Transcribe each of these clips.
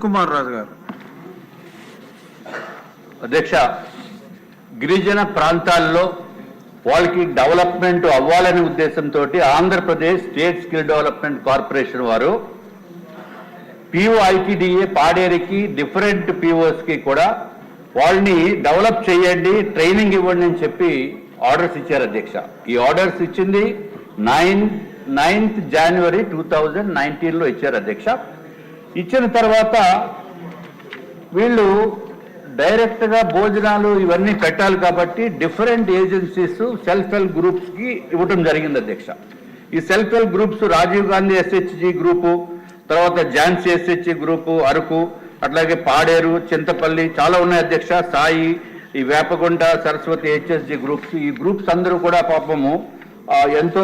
కుమార్ రాజు గారు. అధ్యక్ష, గిరిజన ప్రాంతాల్లో వాళ్ళకి డెవలప్మెంట్ అవ్వాలనే ఉద్దేశంతో Andhra Pradesh state skill development corporation వారు POITDA పాడేరికి డిఫరెంట్ POSకి కూడా వాళ్ళని డెవలప్ చేయండి, ట్రైనింగ్ ఇవ్వండి అని చెప్పి ఆర్డర్స్ ఇచ్చారు అధ్యక్ష. ఈ ఆర్డర్స్ ఇచ్చింది 9th January 2019లో ఇచ్చారు అధ్యక్ష. ఇచ్చిన తర్వాత వీళ్ళు డైరెక్ట్గా భోజనాలు ఇవన్నీ పెట్టాలి కాబట్టి డిఫరెంట్ ఏజెన్సీస్ సెల్ఫ్ హెల్ప్ గ్రూప్స్కి ఇవ్వటం జరిగింది అధ్యక్ష. ఈ self help groups Rajiv Gandhi SHG group, తర్వాత ఝాన్సీ SHG గ్రూపు, అరకు, అట్లాగే పాడేరు, చింతపల్లి చాలా ఉన్నాయి అధ్యక్ష. సాయి, ఈ వేపగుంట, సరస్వతి HSG గ్రూప్స్, ఈ గ్రూప్స్ అందరూ కూడా పాపము ఎంతో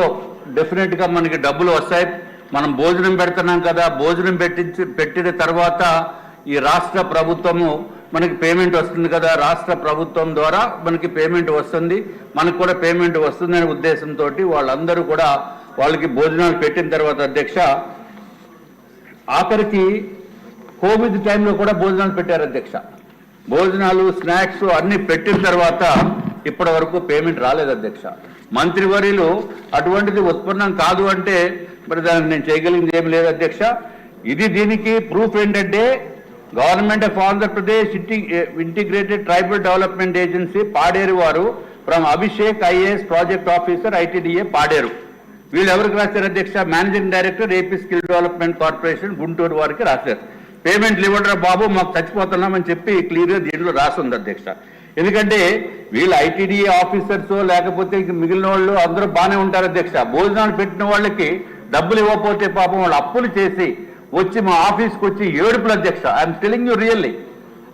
డెఫినెట్గా మనకి డబ్బులు వస్తాయి. మనం భోజనం పెడుతున్నాం కదా, భోజనం పెట్టిన తర్వాత ఈ రాష్ట్ర ప్రభుత్వము మనకి పేమెంట్ వస్తుంది కదా, రాష్ట్ర ప్రభుత్వం ద్వారా మనకి పేమెంట్ వస్తుంది, మనకు కూడా పేమెంట్ వస్తుందనే ఉద్దేశంతో వాళ్ళందరూ కూడా వాళ్ళకి భోజనాలు పెట్టిన తర్వాత అధ్యక్ష, ఆఖరికి కోవిడ్ టైంలో కూడా భోజనాలు పెట్టారు అధ్యక్ష. భోజనాలు, స్నాక్స్ అన్ని పెట్టిన తర్వాత ఇప్పటి వరకు పేమెంట్ రాలేదు అధ్యక్ష. మంత్రివర్యులు అటువంటిది ఉత్పన్నం కాదు అంటే మరి దాన్ని నేను చేయగలిగింది ఏమి లేదు అధ్యక్ష. దీనికి ప్రూఫ్ ఏంటంటే government of Andhra Pradesh integrated tribal development agency Paderu వారు from Abhishek IAS project officer ITDA Paderu, వీళ్ళు ఎవరికి రాశారు అధ్యక్ష? Managing director AP skill development corporation Guntur వారికి రాశారు. పేమెంట్లు ఇవ్వడరా బాబు, మాకు చచ్చిపోతున్నామని చెప్పి క్లియర్గా దీంట్లో రాస్తుంది అధ్యక్ష. ఎందుకంటే వీళ్ళు ITDA ఆఫీసర్స్ లేకపోతే మిగిలిన వాళ్ళు అందరూ బాగానే ఉంటారు అధ్యక్ష. భోజనాలు పెట్టిన వాళ్ళకి డబ్బులు ఇవ్వకపోతే పాపం వాళ్ళు అప్పులు చేసి వచ్చి మా ఆఫీస్కి వచ్చి ఏడుపులు అధ్యక్ష. I'm telling you really,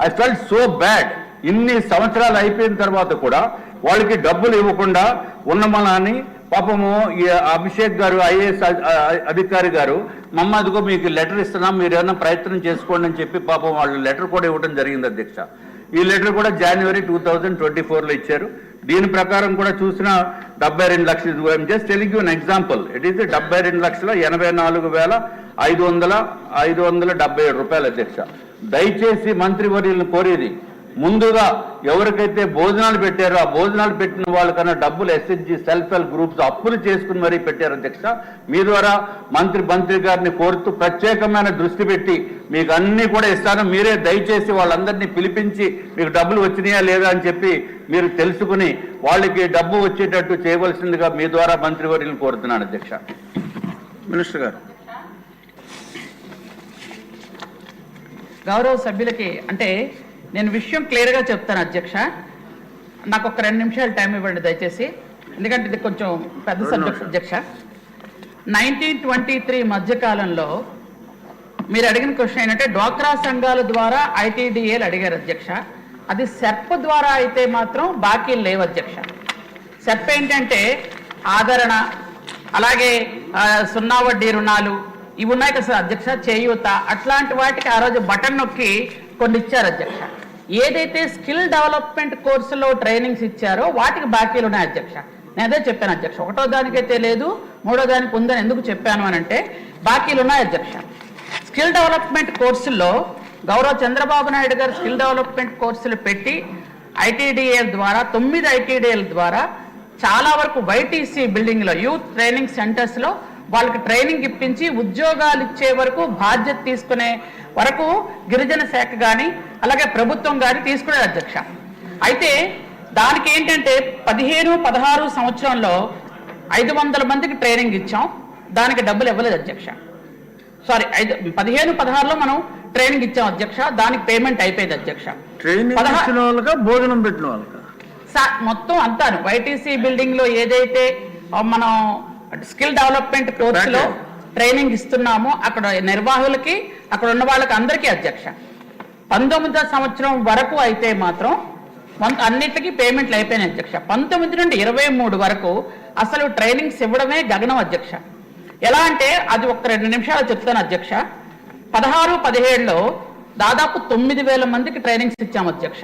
I felt so bad. ఇన్ని సంవత్సరాలు అయిపోయిన తర్వాత కూడా వాళ్ళకి డబ్బులు ఇవ్వకుండా ఉన్నమని పాపము ఈ అభిషేక్ గారు IAS అధికారి గారు అదిగో మీకు లెటర్ ఇస్తున్నాం, మీరు ఏమైనా ప్రయత్నం చేసుకోండి అని చెప్పి పాపం వాళ్ళు లెటర్ కూడా ఇవ్వడం జరిగింది అధ్యక్ష. ఈ లెటర్ కూడా January 2024లో ఇచ్చారు. దీని ప్రకారం కూడా చూసిన 72 లక్షలు. I'm just telling you an example. It is 72,84,577 రూపాయలు అధ్యక్ష. దయచేసి మంత్రివర్యులను కోరేది, ముందుగా ఎవరికైతే భోజనాలు పెట్టారో ఆ భోజనాలు పెట్టిన వాళ్ళకన్నా డబ్బులు SHG సెల్ఫ్ హెల్ప్ గ్రూప్స్ అప్పులు చేసుకుని మరీ పెట్టారు అధ్యక్ష. మీ ద్వారా మంత్రి గారిని కోరుతూ ప్రత్యేకమైన దృష్టి పెట్టి మీకు అన్ని కూడా ఇస్తాను, మీరే దయచేసి వాళ్ళందరినీ పిలిపించి మీకు డబ్బులు వచ్చినాయా లేదా అని చెప్పి మీరు తెలుసుకుని వాళ్ళకి డబ్బు వచ్చేటట్టు చేయవలసిందిగా మీ ద్వారా మంత్రివర్యులను కోరుతున్నాను అధ్యక్ష. మినిస్టర్ గారు. గౌరవ సభ్యులకి అంటే నేను విషయం క్లియర్గా చెప్తాను అధ్యక్ష. నాకు ఒక 2 నిమిషాలు టైం ఇవ్వండి దయచేసి, ఎందుకంటే ఇది కొంచెం పెద్ద సబ్జెక్ట్ అధ్యక్ష. 1923 మధ్యకాలంలో మీరు అడిగిన క్వశ్చన్ ఏంటంటే డ్వాక్రా సంఘాల ద్వారా ITDAలు అడిగారు అధ్యక్ష. అది SERP ద్వారా అయితే మాత్రం బాకీలు లేవు అధ్యక్ష. SERP ఏంటంటే ఆదరణ, అలాగే 0 వడ్డీ రుణాలు ఇవి ఉన్నాయి కదా అధ్యక్ష, చేయూత, అట్లాంటి వాటికి ఆ రోజు బటన్ నొక్కి కొన్ని ఇచ్చారు అధ్యక్ష. ఏదైతే స్కిల్ డెవలప్మెంట్ కోర్సులో ట్రైనింగ్స్ ఇచ్చారో వాటికి బాకీలు ఉన్నాయి అధ్యక్ష. నేను అదే చెప్పాను అధ్యక్ష. 1వ దానికైతే లేదు, 3వ దానికి ఉందని ఎందుకు చెప్పాను అని అంటే బాకీలు ఉన్నాయి అధ్యక్ష. స్కిల్ డెవలప్మెంట్ కోర్సుల్లో గౌరవ చంద్రబాబు నాయుడు గారు స్కిల్ డెవలప్మెంట్ కోర్సులు పెట్టి ITDA ద్వారా 9 ITDAల ద్వారా చాలా వరకు YTC బిల్డింగ్లో యూత్ ట్రైనింగ్ సెంటర్స్లో వాళ్ళకి ట్రైనింగ్ ఇప్పించి ఉద్యోగాలు ఇచ్చే వరకు బాధ్యత తీసుకునే వరకు గిరిజన శాఖ కానీ అలాగే ప్రభుత్వం కానీ తీసుకునే అధ్యక్ష. అయితే దానికి ఏంటంటే 15-16 సంవత్సరంలో 500 మందికి ట్రైనింగ్ ఇచ్చాం, దానికి డబ్బులు ఇవ్వలేదు అధ్యక్ష. సారీ, 15-16లో మనం ట్రైనింగ్ ఇచ్చాం అధ్యక్ష, దానికి పేమెంట్ అయిపోయింది అధ్యక్ష. భోజనం పెట్టిన వాళ్ళకి మొత్తం అంతాను YTC బిల్డింగ్లో ఏదైతే మనం స్కిల్ డెవలప్మెంట్ కోర్సులో ట్రైనింగ్ ఇస్తున్నామో అక్కడ నిర్వాహకులకి అక్కడ ఉన్న వాళ్ళకి అందరికీ అధ్యక్ష 19వ సంవత్సరం వరకు అయితే మాత్రం అన్నిటికీ పేమెంట్లు అయిపోయినాయి అధ్యక్ష. 19 నుండి 23 వరకు అసలు ట్రైనింగ్స్ ఇవ్వడమే గగనం అధ్యక్ష. ఎలా అంటే అది ఒక 2 నిమిషాలు చెప్తాను అధ్యక్ష. 16-17లో దాదాపు 9,000 మందికి ట్రైనింగ్స్ ఇచ్చాము అధ్యక్ష.